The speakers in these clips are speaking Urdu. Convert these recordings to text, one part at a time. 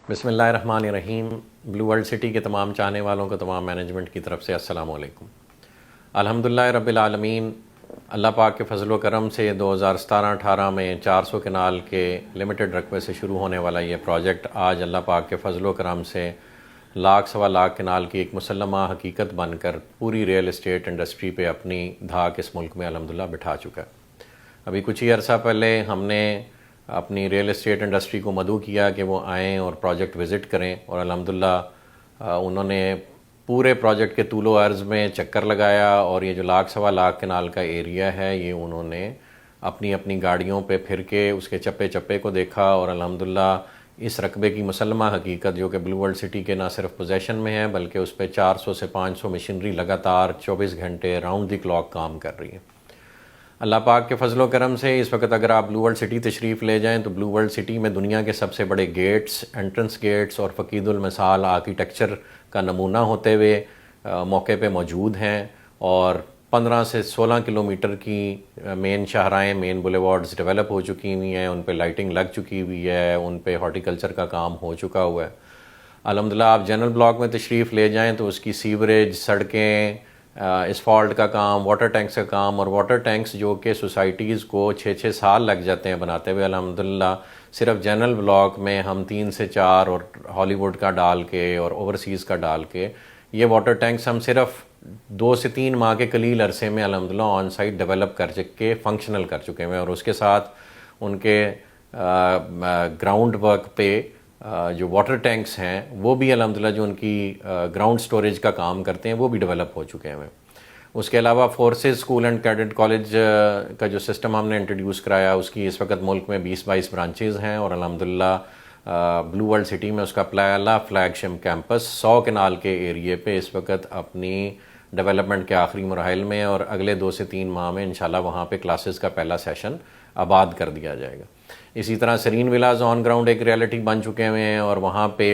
بسم اللہ الرحمن الرحیم۔ بلو ورلڈ سٹی کے تمام چاہنے والوں کو تمام مینجمنٹ کی طرف سے السلام علیکم۔ الحمدللہ رب العالمین، اللہ پاک کے فضل و کرم سے 2017-18 میں 400 کنال کے لمیٹڈ رقبے سے شروع ہونے والا یہ پروجیکٹ آج اللہ پاک کے فضل و کرم سے لاکھ سوا لاکھ کنال کی ایک مسلمہ حقیقت بن کر پوری ریئل اسٹیٹ انڈسٹری پہ اپنی دھاک اس ملک میں الحمدللہ بٹھا چکا ہے۔ ابھی کچھ ہی عرصہ پہلے ہم نے اپنی ریئل اسٹیٹ انڈسٹری کو مدعو کیا کہ وہ آئیں اور پروجیکٹ وزٹ کریں، اور الحمدللہ انہوں نے پورے پروجیکٹ کے طول و عرض میں چکر لگایا، اور یہ جو لاکھ سوا لاکھ کنال کا ایریا ہے یہ انہوں نے اپنی گاڑیوں پہ پھر کے اس کے چپے چپے کو دیکھا، اور الحمدللہ اس رقبے کی مسلمہ حقیقت جو کہ بلو ورلڈ سٹی کے نہ صرف پوزیشن میں ہے بلکہ اس پہ 400 سے 500 مشینری لگاتار 24 گھنٹے راؤنڈ دی کلاک کام کر رہی ہے۔ اللہ پاک کے فضل و کرم سے اس وقت اگر آپ بلو ورلڈ سٹی تشریف لے جائیں تو بلو ورلڈ سٹی میں دنیا کے سب سے بڑے گیٹس، انٹرنس گیٹس اور فقید المثال آرکیٹیکچر کا نمونہ ہوتے ہوئے موقع پہ موجود ہیں، اور 15 سے 16 کلومیٹر کی مین شاہراہیں، مین بولیوارڈز ڈیولپ ہو چکی ہوئی ہیں، ان پہ لائٹنگ لگ چکی ہوئی ہے، ان پہ ہارٹیکلچر کا کام ہو چکا ہوا ہے۔ الحمدللہ آپ جنرل بلاک میں تشریف لے جائیں تو اس کی سیوریج، سڑکیں، اسفالٹ کا کام، واٹر ٹینکس کا کام، اور واٹر ٹینکس جو کہ سوسائٹیز کو 6 سال لگ جاتے ہیں بناتے ہوئے، الحمدللہ صرف جنرل بلاک میں ہم 3 سے 4 اور ہالی ووڈ کا ڈال کے اور اوورسیز کا ڈال کے یہ واٹر ٹینکس ہم صرف 2 سے 3 ماہ کے قلیل عرصے میں الحمدللہ آن سائٹ ڈیولپ کر کے فنکشنل کر چکے ہیں، اور اس کے ساتھ ان کے گراؤنڈ ورک پہ جو واٹر ٹینکس ہیں وہ بھی الحمدللہ جو ان کی گراؤنڈ سٹوریج کا کام کرتے ہیں وہ بھی ڈیولپ ہو چکے ہیں۔ اس کے علاوہ forces school and cadet college کا جو سسٹم ہم نے انٹروڈیوس کرایا، اس کی اس وقت ملک میں 20-22 برانچز ہیں، اور الحمدللہ بلو ورلڈ سٹی میں اس کا پہلا فلیگ شپ کیمپس 100 کنال کے ایریے پہ اس وقت اپنی ڈیولپمنٹ کے آخری مراحل میں، اور اگلے 2 سے 3 ماہ میں انشاءاللہ وہاں پہ کلاسز کا پہلا سیشن آباد کر دیا جائے گا۔ اسی طرح سرین ولاز آن گراؤنڈ ایک ریالٹی بن چکے ہوئے ہیں، اور وہاں پہ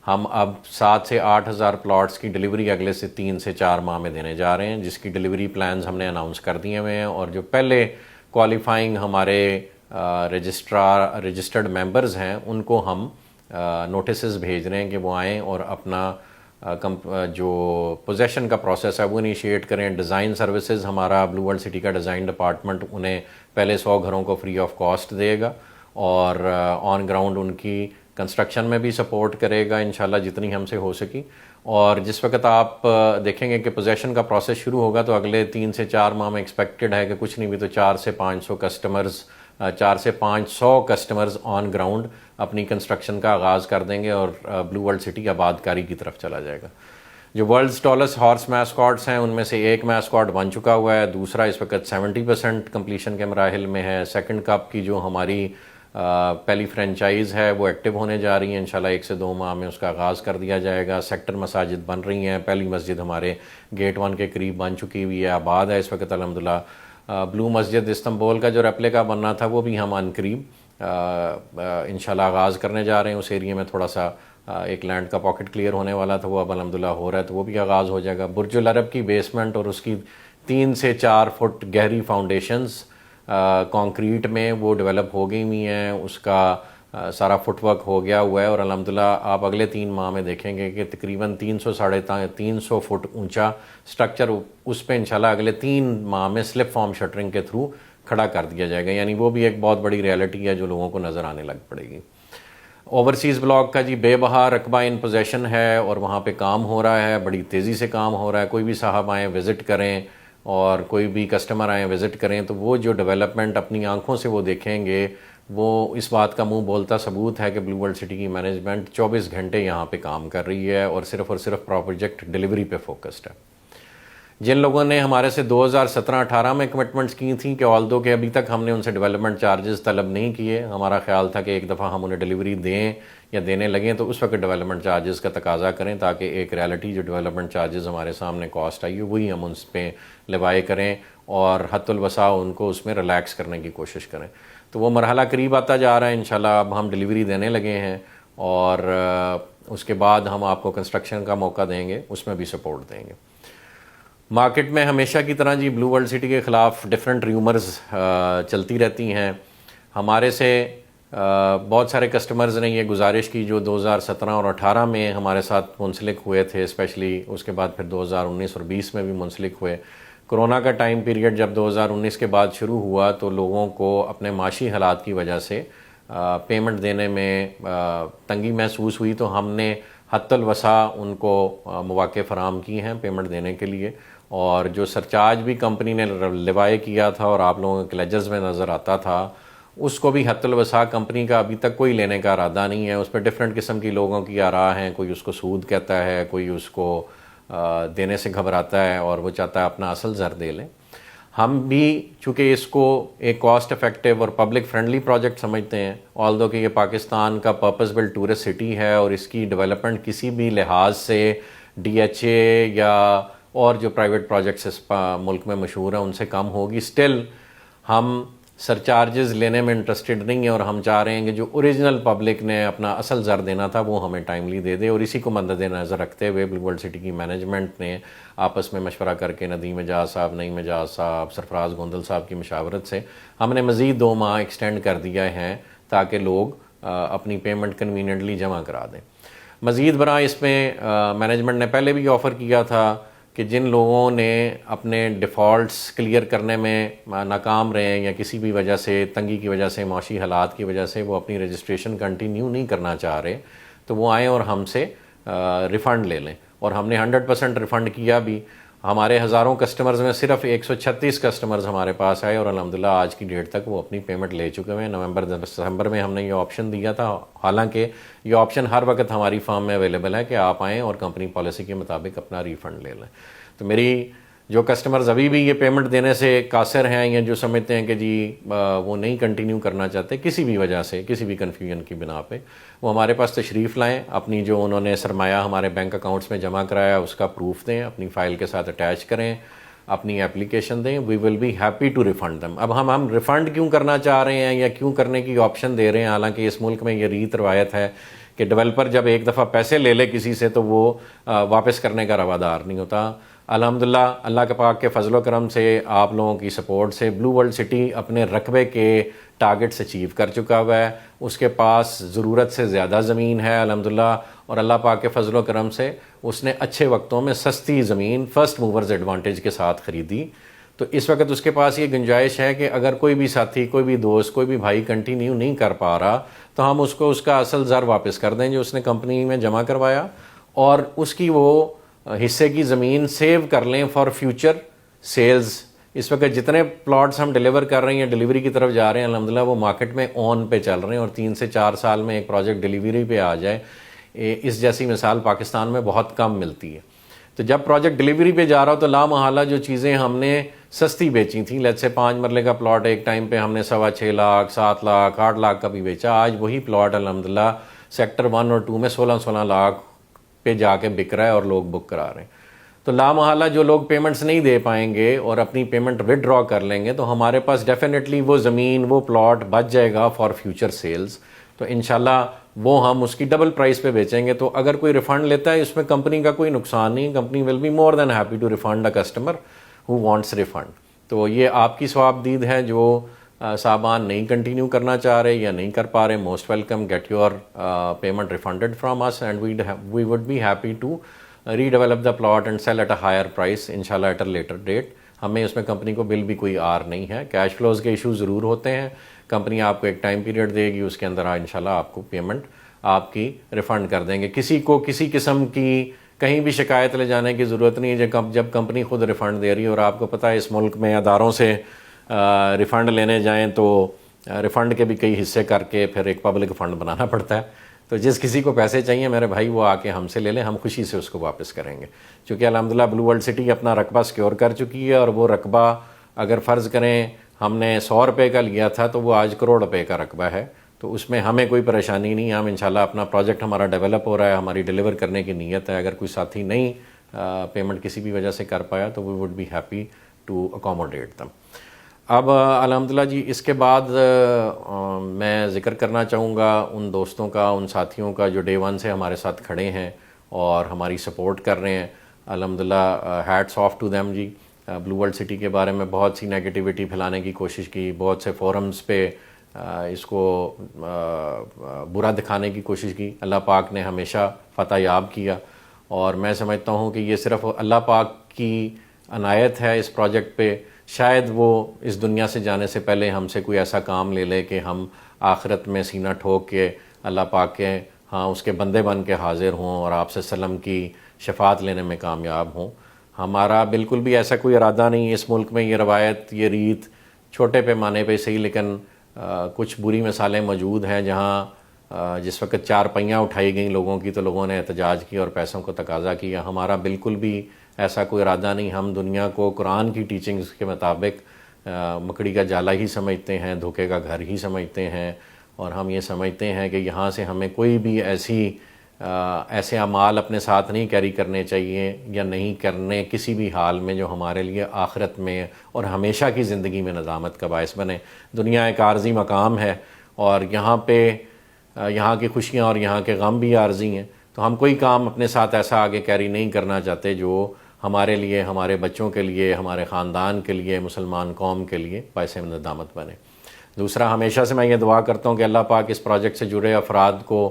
ہم اب 7 سے 8 ہزار پلاٹس کی ڈیلیوری اگلے سے 3 سے 4 ماہ میں دینے جا رہے ہیں، جس کی ڈیلیوری پلانز ہم نے اناؤنس کر دیے ہوئے ہیں، اور جو پہلے کوالیفائنگ ہمارے رجسٹرڈ ممبرز ہیں ان کو ہم نوٹسز بھیج رہے ہیں کہ وہ آئیں اور اپنا جو پوزیشن کا پروسیس ہے وہ انیشیٹ کریں۔ ڈیزائن سروسز ہمارا بلو ورلڈ سٹی کا ڈیزائن ڈپارٹمنٹ انہیں پہلے 100 گھروں کو فری آف کاسٹ دے گا، اور آن گراؤنڈ ان کی کنسٹرکشن میں بھی سپورٹ کرے گا انشاءاللہ جتنی ہم سے ہو سکی۔ اور جس وقت آپ دیکھیں گے کہ پوزیشن کا پروسیس شروع ہوگا تو اگلے 3 سے 4 ماہ میں ایکسپیکٹڈ ہے کہ کچھ نہیں بھی تو 4 سے 500 کسٹمرز آن گراؤنڈ اپنی کنسٹرکشن کا آغاز کر دیں گے، اور بلو ورلڈ سٹی آباد کاری کی طرف چلا جائے گا۔ جو ورلڈز ٹالسٹ ہارس میسکاٹس ہیں ان میں سے ایک میسکاٹ بن چکا ہوا ہے، دوسرا اس وقت 70% کمپلیشن کے مراحل میں ہے۔ سیکنڈ کپ کی جو ہماری پہلی فرینچائز ہے وہ ایکٹیو ہونے جا رہی ہے، انشاءاللہ 1 سے 2 ماہ میں اس کا آغاز کر دیا جائے گا۔ سیکٹر مساجد بن رہی ہیں، پہلی مسجد ہمارے گیٹ 1 کے قریب بن چکی ہوئی ہے، آباد ہے اس وقت الحمدللہ۔ بلو مسجد استنبول کا جو ریپلیکا بننا تھا وہ بھی ہم عن قریب انشاءاللہ آغاز کرنے جا رہے ہیں۔ اس ایریے میں تھوڑا سا ایک لینڈ کا پاکٹ کلیئر ہونے والا تھا، وہ اب الحمدللہ ہو رہا ہے تو وہ بھی آغاز ہو جائے گا۔ برج العرب کی بیسمنٹ اور اس کی 3 سے 4 فٹ گہری فاؤنڈیشنز کانکریٹ میں وہ ڈیولپ ہو گئی ہوئی ہیں، اس کا سارا فٹ ورک ہو گیا ہوا ہے، اور الحمدللہ آپ اگلے 3 ماہ میں دیکھیں گے کہ تقریباً 300-350 فٹ اونچا سٹرکچر اس پہ انشاءاللہ اگلے 3 ماہ میں سلپ فارم شٹرنگ کے تھرو کھڑا کر دیا جائے گا، یعنی وہ بھی ایک بہت بڑی ریالٹی ہے جو لوگوں کو نظر آنے لگ پڑے گی۔ اوورسیز بلاک کا جی بے بہا رقبہ ان پوزیشن ہے، اور وہاں پہ کام ہو رہا ہے، بڑی تیزی سے کام ہو رہا ہے۔ کوئی بھی صاحب آئیں وزٹ کریں، اور کوئی بھی کسٹمر آئیں وزٹ کریں تو وہ جو ڈیولپمنٹ اپنی آنکھوں سے وہ دیکھیں گے، وہ اس بات کا منہ بولتا ثبوت ہے کہ بلو ورلڈ سٹی کی مینجمنٹ 24 گھنٹے یہاں پہ کام کر رہی ہے، اور صرف پروجیکٹ ڈیلیوری پہ فوکسڈ ہے۔ جن لوگوں نے ہمارے سے 2017-18 میں کمٹمنٹس کی تھیں کہ آلدو کہ ابھی تک ہم نے ان سے ڈیولپمنٹ چارجز طلب نہیں کیے، ہمارا خیال تھا کہ ایک دفعہ ہم انہیں ڈیلیوری دیں یا دینے لگیں تو اس وقت ڈیولپمنٹ چارجز کا تقاضا کریں، تاکہ ایک ریالٹی جو ڈیولپمنٹ چارجز ہمارے سامنے کاسٹ آئی ہے وہی ہم ان پہ لیوائے کریں، اور حت الوسع ان کو اس میں ریلیکس کرنے کی کوشش کریں۔ تو وہ مرحلہ قریب آتا جا رہا ہے، انشاءاللہ اب ہم ڈیلیوری دینے لگے ہیں، اور اس کے بعد ہم آپ کو کنسٹرکشن کا موقع دیں گے، اس میں بھی سپورٹ دیں گے۔ مارکیٹ میں ہمیشہ کی طرح جی بلو ورلڈ سٹی کے خلاف ڈیفرنٹ ریومرز چلتی رہتی ہیں۔ ہمارے سے بہت سارے کسٹمرز نے یہ گزارش کی جو 2017 اور 18 میں ہمارے ساتھ منسلک ہوئے تھے، اسپیشلی اس کے بعد پھر 2019 اور 20 میں بھی منسلک ہوئے۔ کرونا کا ٹائم پیریڈ جب 2019 کے بعد شروع ہوا تو لوگوں کو اپنے معاشی حالات کی وجہ سے پیمنٹ دینے میں تنگی محسوس ہوئی، تو ہم نے حتی الوسع ان کو مواقع فراہم کی ہیں پیمنٹ دینے کے لیے، اور جو سرچارج بھی کمپنی نے لیوائے کیا تھا اور آپ لوگوں کے لیجرز میں نظر آتا تھا، اس کو بھی حتی الوسع کمپنی کا ابھی تک کوئی لینے کا ارادہ نہیں ہے۔ اس پہ ڈفرینٹ قسم کی لوگوں کی آراء ہیں، کوئی اس کو سود کہتا ہے، کوئی اس کو دینے سے گھبراتا ہے اور وہ چاہتا ہے اپنا اصل زر دے لیں۔ ہم بھی چونکہ اس کو ایک کاسٹ افیکٹو اور پبلک فرینڈلی پروجیکٹ سمجھتے ہیں، آلدو کہ یہ پاکستان کا پرپز بلڈ ٹورسٹ سٹی ہے اور اس کی ڈیولپمنٹ کسی بھی لحاظ سے ڈی ایچ اے یا اور جو پرائیویٹ پروجیکٹس اس ملک میں مشہور ہیں ان سے کم ہوگی، اسٹل ہم سرچارجز لینے میں انٹرسٹڈ نہیں ہیں، اور ہم چاہ رہے ہیں کہ جو اوریجنل پبلک نے اپنا اصل زر دینا تھا وہ ہمیں ٹائملی دے دے، اور اسی کو مد نظر رکھتے ہوئے بلو ورلڈ سٹی کی مینجمنٹ نے آپس میں مشورہ کر کے ندیم اعجاز صاحب، نعیم اعجاز صاحب، سرفراز گوندل صاحب کی مشاورت سے ہم نے مزید 2 ماہ ایکسٹینڈ کر دیا ہیں تاکہ لوگ اپنی پیمنٹ کنوینئنٹلی جمع کرا دیں۔ مزید برآں اس میں مینجمنٹ نے پہلے بھی آفر کیا تھا کہ جن لوگوں نے اپنے ڈیفالٹس کلیئر کرنے میں ناکام رہے ہیں یا کسی بھی وجہ سے تنگی کی وجہ سے، معاشی حالات کی وجہ سے وہ اپنی رجسٹریشن کنٹینیو نہیں کرنا چاہ رہے، تو وہ آئیں اور ہم سے ریفنڈ لے لیں، اور ہم نے 100% ریفنڈ کیا بھی۔ ہمارے ہزاروں کسٹمرز میں صرف 136 کسٹمرز ہمارے پاس آئے، اور الحمدللہ آج کی ڈیٹ تک وہ اپنی پیمنٹ لے چکے ہیں۔ نومبر دسمبر میں ہم نے یہ آپشن دیا تھا، حالانکہ یہ آپشن ہر وقت ہماری فارم میں اویلیبل ہے کہ آپ آئیں اور کمپنی پالیسی کے مطابق اپنا ریفنڈ لے لیں۔ تو میری جو کسٹمرز ابھی بھی یہ پیمنٹ دینے سے قاصر ہیں یا جو سمجھتے ہیں کہ جی وہ نہیں کنٹینیو کرنا چاہتے کسی بھی وجہ سے، کسی بھی کنفیوژن کی بنا پہ، وہ ہمارے پاس تشریف لائیں، اپنی جو انہوں نے سرمایہ ہمارے بینک اکاؤنٹس میں جمع کرایا اس کا پروف دیں، اپنی فائل کے ساتھ اٹیچ کریں، اپنی اپلیکیشن دیں، we will be happy to refund them. اب ہم ریفنڈ کیوں کرنا چاہ رہے ہیں یا کیوں کرنے کی آپشن دے رہے ہیں، حالانکہ اس ملک میں یہ ریت روایت ہے کہ ڈیولپر جب ایک دفعہ پیسے لے لے کسی سے تو وہ واپس کرنے کا روادار نہیں ہوتا۔ الحمدللہ اللہ کے پاک کے فضل و کرم سے، آپ لوگوں کی سپورٹ سے، بلو ورلڈ سٹی اپنے رقبے کے ٹارگٹس اچیو کر چکا ہوا ہے۔ اس کے پاس ضرورت سے زیادہ زمین ہے الحمدللہ، اور اللہ پاک کے فضل و کرم سے اس نے اچھے وقتوں میں سستی زمین فرسٹ موورز ایڈوانٹیج کے ساتھ خریدی۔ تو اس وقت اس کے پاس یہ گنجائش ہے کہ اگر کوئی بھی ساتھی، کوئی بھی دوست، کوئی بھی بھائی کنٹینیو نہیں کر پا رہا تو ہم اس کو اس کا اصل زر واپس کر دیں جو اس نے کمپنی میں جمع کروایا، اور اس کی وہ حصے کی زمین سیو کر لیں فار فیوچر سیلز۔ اس وقت جتنے پلاٹس ہم ڈیلیور کر رہے ہیں یا ڈیلیوری کی طرف جا رہے ہیں الحمدللہ وہ مارکیٹ میں آن پہ چل رہے ہیں، اور 3 سے 4 سال میں ایک پروجیکٹ ڈیلیوری پہ آ جائے، اس جیسی مثال پاکستان میں بہت کم ملتی ہے۔ تو جب پروجیکٹ ڈیلیوری پہ جا رہا ہو تو لامحالہ جو چیزیں ہم نے سستی بیچی تھیں، لیٹ سے 5 مرلے کا پلاٹ ایک ٹائم پہ ہم نے 6.25 لاکھ، 7 لاکھ، 8 لاکھ کا بھی بیچا، آج وہی پلاٹ الحمدللہ سیکٹر 1 اور 2 میں 16 لاکھ پہ جا کے بک رہا ہے اور لوگ بک کرا رہے ہیں۔ تو لامحالہ جو لوگ پیمنٹس نہیں دے پائیں گے اور اپنی پیمنٹ ودڈرا کر لیں گے تو ہمارے پاس ڈیفینیٹلی وہ زمین، وہ پلاٹ بچ جائے گا فار فیوچر سیلز، تو انشاءاللہ وہ ہم اس کی ڈبل پرائس پہ بیچیں گے۔ تو اگر کوئی ریفنڈ لیتا ہے اس میں کمپنی کا کوئی نقصان نہیں، company will be more than happy to refund a customer who wants refund. تو یہ آپ کی ثواب دید ہے، جو صاحبان نہیں کنٹینیو کرنا چاہ رہے یا نہیں کر پا رہے، most welcome, get your payment refunded from us and we would be happy to redevelop the plot and sell at a higher price انشاءاللہ ایٹ اے لیٹر ڈیٹ۔ ہمیں اس میں کمپنی کو بل بھی کوئی آر نہیں ہے، کیش فلوز کے ایشو ضرور ہوتے ہیں، کمپنی آپ کو ایک ٹائم پیریڈ دے گی، اس کے اندر انشاءاللہ آپ کو پیمنٹ آپ کی ریفنڈ کر دیں گے۔ کسی کو کسی قسم کی کہیں بھی شکایت لے جانے کی ضرورت نہیں ہے جب کمپنی خود ریفنڈ دے رہی ہے، اور آپ کو پتہ ہے اس ملک میں اداروں سے ریفنڈ لینے جائیں تو ریفنڈ کے بھی کئی حصے کر کے پھر ایک پبلک فنڈ بنانا پڑتا ہے۔ تو جس کسی کو پیسے چاہیے میرے بھائی وہ آ کے ہم سے لے لیں، ہم خوشی سے اس کو واپس کریں گے، چونکہ الحمدللہ بلو ورلڈ سٹی اپنا رقبہ سیکیور کر چکی ہے، اور وہ رقبہ اگر فرض کریں ہم نے 100 روپے کا لیا تھا تو وہ آج کروڑ روپے کا رقبہ ہے، تو اس میں ہمیں کوئی پریشانی نہیں ہے۔ ہم انشاءاللہ اپنا پروجیکٹ ہمارا ڈیولپ ہو رہا ہے، ہماری ڈیلیور کرنے کی نیت ہے، اگر کوئی ساتھی نہیں پیمنٹ کسی بھی وجہ سے کر پایا تو we would be happy to accommodate them. اب الحمدللہ جی اس کے بعد میں ذکر کرنا چاہوں گا ان دوستوں کا، ان ساتھیوں کا جو ڈے 1 سے ہمارے ساتھ کھڑے ہیں اور ہماری سپورٹ کر رہے ہیں، الحمدللہ ہیٹس آف ٹو دیم جی۔ بلو ورلڈ سٹی کے بارے میں بہت سی نیگیٹیوٹی پھیلانے کی کوشش کی، بہت سے فورمز پہ اس کو برا دکھانے کی کوشش کی. اللہ پاک نے ہمیشہ فتح یاب کیا, اور میں سمجھتا ہوں کہ یہ صرف اللہ پاک کی عنایت ہے اس پروجیکٹ پہ. شاید وہ اس دنیا سے جانے سے پہلے ہم سے کوئی ایسا کام لے لے کہ ہم آخرت میں سینہ ٹھوک کے اللہ پاک کے ہاں اس کے بندے بن کے حاضر ہوں اور آپ صلی اللہ علیہ وسلم کی شفاعت لینے میں کامیاب ہوں. ہمارا بالکل بھی ایسا کوئی ارادہ نہیں. اس ملک میں یہ روایت, یہ ریت چھوٹے پیمانے پہ صحیح, لیکن کچھ بری مثالیں موجود ہیں جہاں جس وقت 4 پہیاں اٹھائی گئیں لوگوں کی تو لوگوں نے احتجاج کیا اور پیسوں کو تقاضا کیا. ہمارا بالکل بھی ایسا کوئی ارادہ نہیں. ہم دنیا کو قرآن کی ٹیچنگز کے مطابق مکڑی کا جالا ہی سمجھتے ہیں, دھوکے کا گھر ہی سمجھتے ہیں, اور ہم یہ سمجھتے ہیں کہ یہاں سے ہمیں کوئی بھی ایسے اعمال اپنے ساتھ نہیں کیری کرنے چاہیے یا نہیں کرنے کسی بھی حال میں جو ہمارے لیے آخرت میں اور ہمیشہ کی زندگی میں ندامت کا باعث بنے. دنیا ایک عارضی مقام ہے اور یہاں پہ یہاں کی خوشیاں اور یہاں کے غم بھی عارضی ہیں. تو ہم کوئی کام اپنے ساتھ ایسا آگے کیری نہیں کرنا چاہتے جو ہمارے لیے, ہمارے بچوں کے لیے, ہمارے خاندان کے لیے, مسلمان قوم کے لیے باعث ندامت بنے. دوسرا, ہمیشہ سے میں یہ دعا کرتا ہوں کہ اللہ پاک اس پروجیکٹ سے جڑے افراد کو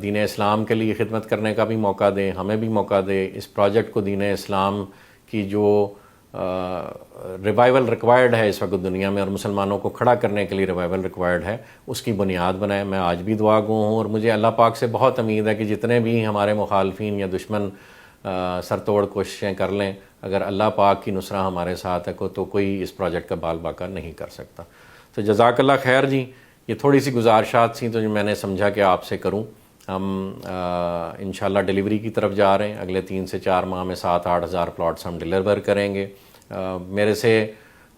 دین اسلام کے لیے خدمت کرنے کا بھی موقع دے, ہمیں بھی موقع دے. اس پروجیکٹ کو دین اسلام کی جو ریوائول ریکوائرڈ ہے اس وقت دنیا میں اور مسلمانوں کو کھڑا کرنے کے لیے ریوائول ریکوائرڈ ہے, اس کی بنیاد بنائے. میں آج بھی دعا گو ہوں اور مجھے اللہ پاک سے بہت امید ہے کہ جتنے بھی ہمارے مخالفین یا دشمن سر توڑ کوششیں کر لیں, اگر اللہ پاک کی نصرہ ہمارے ساتھ ہے تو کوئی اس پروجیکٹ کا بال باقا نہیں کر سکتا. تو جزاک اللہ خیر جی. یہ تھوڑی سی گزارشات تھیں تو جو میں نے سمجھا کہ آپ سے کروں. ہم انشاءاللہ ڈیلیوری کی طرف جا رہے ہیں. اگلے 3 سے 4 ماہ میں 7-8 ہزار پلاٹس ہم ڈیلیور کریں گے. میرے سے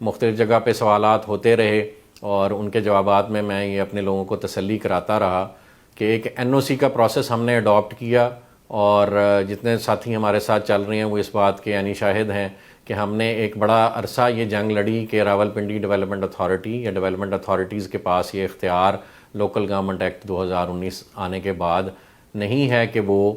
مختلف جگہ پہ سوالات ہوتے رہے اور ان کے جوابات میں یہ اپنے لوگوں کو تسلی کراتا رہا کہ ایک NOC کا پروسیس ہم نے اڈاپٹ کیا, اور جتنے ساتھی ہمارے ساتھ چل رہے ہیں وہ اس بات کے یعنی شاہد ہیں کہ ہم نے ایک بڑا عرصہ یہ جنگ لڑی کہ راولپنڈی ڈیولپمنٹ اتھارٹی یا ڈیولپمنٹ اتھارٹیز کے پاس یہ اختیار لوکل گورنمنٹ ایکٹ 2019 آنے کے بعد نہیں ہے کہ وہ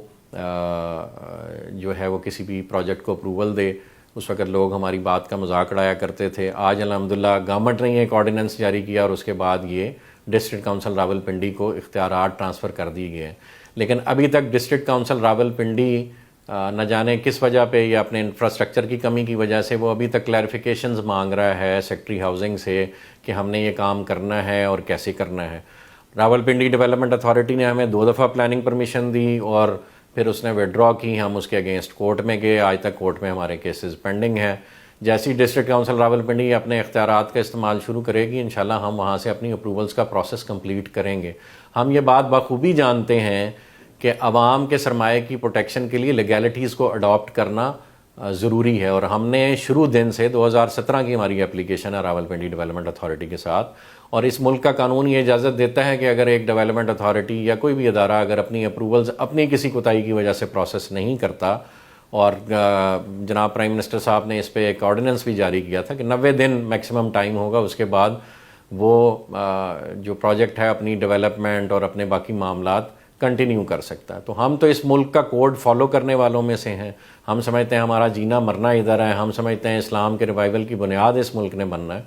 جو ہے وہ کسی بھی پروجیکٹ کو اپروول دے. اس وقت لوگ ہماری بات کا مذاق اڑایا کرتے تھے. آج الحمدللہ گورنمنٹ نے ایک آرڈیننس جاری کیا اور اس کے بعد یہ ڈسٹرکٹ کونسل راولپنڈی کو اختیارات ٹرانسفر کر دیے گئے ہیں. لیکن ابھی تک ڈسٹرکٹ کونسل راولپنڈی نہ جانے کس وجہ پہ یا اپنے انفراسٹرکچر کی کمی کی وجہ سے وہ ابھی تک کلیریفیکیشنز مانگ رہا ہے سیکٹری ہاؤسنگ سے کہ ہم نے یہ کام کرنا ہے اور کیسے کرنا ہے. راولپنڈی ڈیولپمنٹ اتھارٹی نے ہمیں 2 دفعہ پلاننگ پرمیشن دی اور پھر اس نے وڈرا کی. ہم اس کے اگینسٹ کورٹ میں گئے. آج تک کورٹ میں ہمارے کیسز پینڈنگ ہیں. جیسی ڈسٹرکٹ کونسل راولپنڈی اپنے اختیارات کا استعمال شروع کرے گی انشاءاللہ ہم وہاں سے اپنی اپروولز کا پروسیس کمپلیٹ کریں گے. ہم یہ بات بخوبی جانتے ہیں کہ عوام کے سرمایے کی پروٹیکشن کے لیے لیگیلٹیز کو اڈاپٹ کرنا ضروری ہے, اور ہم نے شروع دن سے 2017 کی ہماری اپلیکیشن ہے راولپنڈی ڈیولپمنٹ اتھارٹی کے ساتھ, اور اس ملک کا قانون یہ اجازت دیتا ہے کہ اگر ایک ڈیولپمنٹ اتھارٹی یا کوئی بھی ادارہ اگر اپنی اپروولز اپنی کسی کوتاہی کی وجہ سے پروسیس نہیں کرتا, اور جناب پرائم منسٹر صاحب نے اس پہ ایک آرڈیننس بھی جاری کیا تھا کہ 90 دن میکسیمم ٹائم ہوگا, اس کے بعد وہ جو پروجیکٹ ہے اپنی ڈیولپمنٹ اور اپنے باقی معاملات کنٹینیو کر سکتا ہے. تو ہم تو اس ملک کا کوڈ فالو کرنے والوں میں سے ہیں. ہم سمجھتے ہیں ہمارا جینا مرنا ادھر ہے. ہم سمجھتے ہیں اسلام کے ریوائول کی بنیاد اس ملک نے بننا ہے.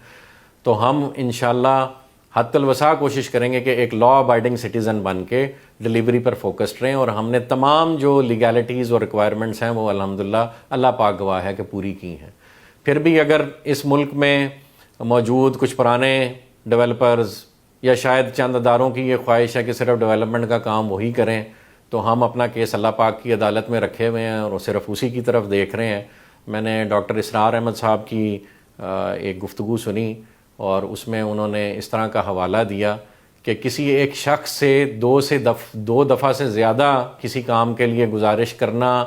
تو ہم انشاءاللہ حد الوسع کوشش کریں گے کہ ایک لا ابائڈنگ سٹیزن بن کے ڈلیوری پر فوکسڈ رہیں, اور ہم نے تمام جو لیگیلٹیز اور ریکوائرمنٹس ہیں وہ الحمدللہ اللہ پاک گواہ ہے کہ پوری کی ہیں. پھر بھی اگر اس ملک میں موجود کچھ پرانے ڈیولپرز یا شاید چند اداروں کی یہ خواہش ہے کہ صرف ڈیولپمنٹ کا کام وہی کریں, تو ہم اپنا کیس اللہ پاک کی عدالت میں رکھے ہوئے ہیں اور صرف اسی کی طرف دیکھ رہے ہیں. میں نے ڈاکٹر اسرار احمد صاحب کی ایک گفتگو سنی اور اس میں انہوں نے اس طرح کا حوالہ دیا کہ کسی ایک شخص سے دو دفعہ سے زیادہ کسی کام کے لیے گزارش کرنا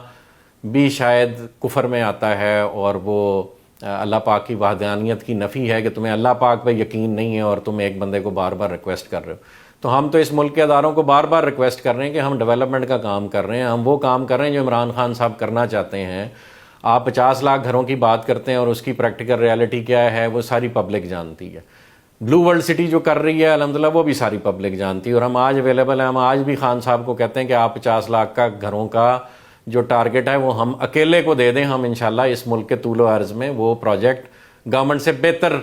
بھی شاید کفر میں آتا ہے, اور وہ اللہ پاک کی وحدانیت کی نفی ہے کہ تمہیں اللہ پاک پہ یقین نہیں ہے اور تم ایک بندے کو بار بار ریکویسٹ کر رہے ہو. تو ہم تو اس ملک کے اداروں کو بار بار ریکویسٹ کر رہے ہیں کہ ہم ڈیولپمنٹ کا کام کر رہے ہیں, ہم وہ کام کر رہے ہیں جو عمران خان صاحب کرنا چاہتے ہیں. آپ 50 لاکھ گھروں کی بات کرتے ہیں اور اس کی پریکٹیکل ریالٹی کیا ہے وہ ساری پبلک جانتی ہے. بلو ورلڈ سٹی جو کر رہی ہے الحمدللہ وہ بھی ساری پبلک جانتی ہے, اور ہم آج اویلیبل ہیں. ہم آج بھی خان صاحب کو کہتے ہیں کہ آپ 50 لاکھ کا گھروں کا جو ٹارگٹ ہے وہ ہم اکیلے کو دے دیں, ہم انشاءاللہ اس ملک کے طول و عرض میں وہ پروجیکٹ گورنمنٹ سے بہتر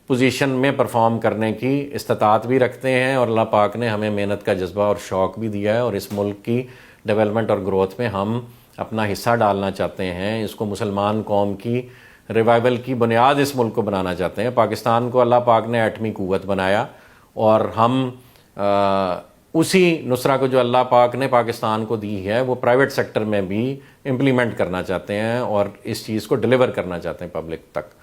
پوزیشن میں پرفارم کرنے کی استطاعت بھی رکھتے ہیں، اور اللہ پاک نے ہمیں محنت کا جذبہ اور شوق بھی دیا ہے، اور اس ملک کی ڈیولپمنٹ اور گروتھ میں ہم اپنا حصہ ڈالنا چاہتے ہیں. اس کو مسلمان قوم کی ریوائول کی بنیاد اس ملک کو بنانا چاہتے ہیں. پاکستان کو اللہ پاک نے ایٹمی قوت بنایا، اور ہم اسی نصرہ کو جو اللہ پاک نے پاکستان کو دی ہے وہ پرائیویٹ سیکٹر میں بھی امپلیمنٹ کرنا چاہتے ہیں، اور اس چیز کو ڈیلیور کرنا چاہتے ہیں پبلک تک.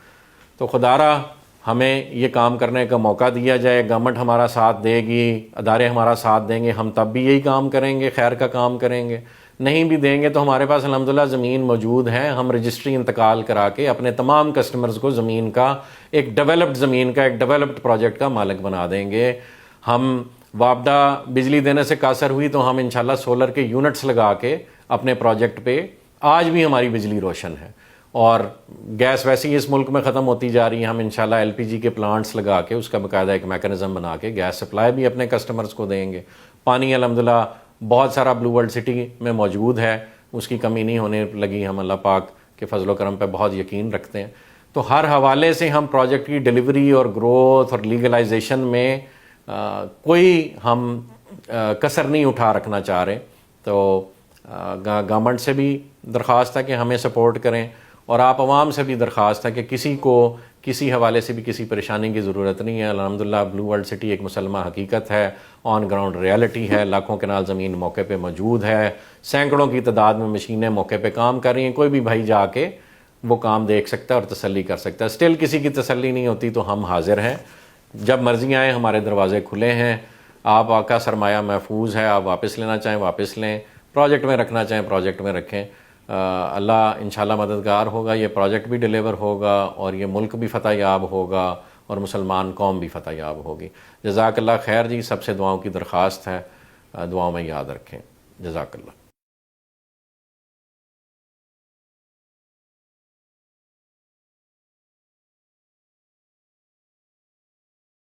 تو خدا را ہمیں یہ کام کرنے کا موقع دیا جائے. گورنمنٹ ہمارا ساتھ دے گی، ادارے ہمارا ساتھ دیں گے، ہم تب بھی یہی کام کریں گے، خیر کا کام کریں گے. نہیں بھی دیں گے تو ہمارے پاس الحمدللہ زمین موجود ہے، ہم رجسٹری انتقال کرا کے اپنے تمام کسٹمرز کو زمین کا ایک ڈیولپڈ زمین کا ایک ڈیولپڈ پروجیکٹ کا مالک بنا دیں گے. ہم وابڈا بجلی دینے سے قاصر ہوئی تو ہم انشاءاللہ سولر کے یونٹس لگا کے اپنے پروجیکٹ پہ آج بھی ہماری بجلی روشن ہے. اور گیس ویسے ہی اس ملک میں ختم ہوتی جا رہی ہے، ہم انشاءاللہ ایل پی جی کے پلانٹس لگا کے اس کا باقاعدہ ایک میکانزم بنا کے گیس سپلائی بھی اپنے کسٹمرز کو دیں گے. پانی الحمدللہ بہت سارا بلو ورلڈ سٹی میں موجود ہے، اس کی کمی نہیں ہونے لگی. ہم اللہ پاک کے فضل و کرم پہ بہت یقین رکھتے ہیں. تو ہر حوالے سے ہم پروجیکٹ کی ڈیلیوری اور گروتھ اور لیگلائزیشن میں کوئی ہم کسر نہیں اٹھا رکھنا چاہ رہے. تو گورنمنٹ سے بھی درخواست ہے کہ ہمیں سپورٹ کریں، اور آپ عوام سے بھی درخواست ہے کہ کسی کو کسی حوالے سے بھی کسی پریشانی کی ضرورت نہیں ہے. الحمدللہ بلو ورلڈ سٹی ایک مسلمہ حقیقت ہے، آن گراؤنڈ ریالٹی ہے. لاکھوں کنال زمین موقع پہ موجود ہے، سینکڑوں کی تعداد میں مشینیں موقع پہ کام کر رہی ہیں. کوئی بھی بھائی جا کے وہ کام دیکھ سکتا ہے اور تسلی کر سکتا ہے. اسٹل کسی کی تسلی نہیں ہوتی تو ہم حاضر ہیں، جب مرضی آئیں، ہمارے دروازے کھلے ہیں. آپ کا سرمایہ محفوظ ہے، آپ واپس لینا چاہیں واپس لیں، پروجیکٹ میں رکھنا چاہیں پروجیکٹ میں رکھیں. اللہ انشاءاللہ مددگار ہوگا، یہ پروجیکٹ بھی ڈیلیور ہوگا، اور یہ ملک بھی فتح یاب ہوگا، اور مسلمان قوم بھی فتح یاب ہوگی. جزاک اللہ خیر جی. سب سے دعاؤں کی درخواست ہے، دعاؤں میں یاد رکھیں. جزاک اللہ.